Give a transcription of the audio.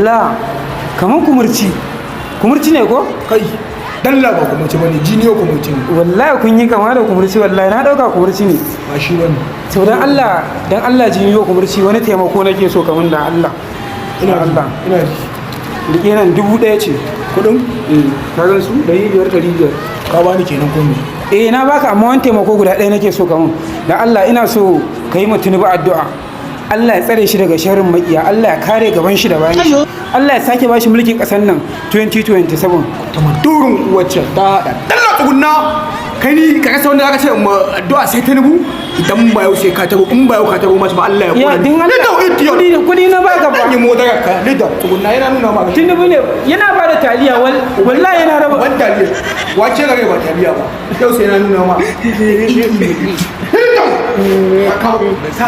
la kaman kumurci ne ko kai dalla ba kuma ce bane jiniyo kuma ce ne wallahi kun yi kama da kumurci wallahi na dauka kumurci ne ba shi bane to dan Allah jiniyo kumurci wani taimako nake so kaman da Allah ina Allah ina ji rike nan 1000 ce kudin ka gan su 500 ka bani kenan ko me na baka amma wani taimako guda ɗaya nake so kaman da Allah ina so ka yi mutuni ba addu'a Allah ya tsare shi daga sharrin makiya Allah ya kare gaban shi da bayan shi Allah ya sake bashi mulkin ƙasar nan 2027 ta madurin wacce ta dalla tukunna kai ni ka rasa wanda aka ce addu'a sai ta nubu idan ba yau sai ka taro in ba yau ka taro masu ba Allah ya ya kula din Allah kudi na baka ba ni mo daga ka lida tukunna yana nuna ma Tinubu ne yana ba da taliya wallahi yana raba wanda ne wace ga ba taliya ba yau sai yana nuna ma lida ka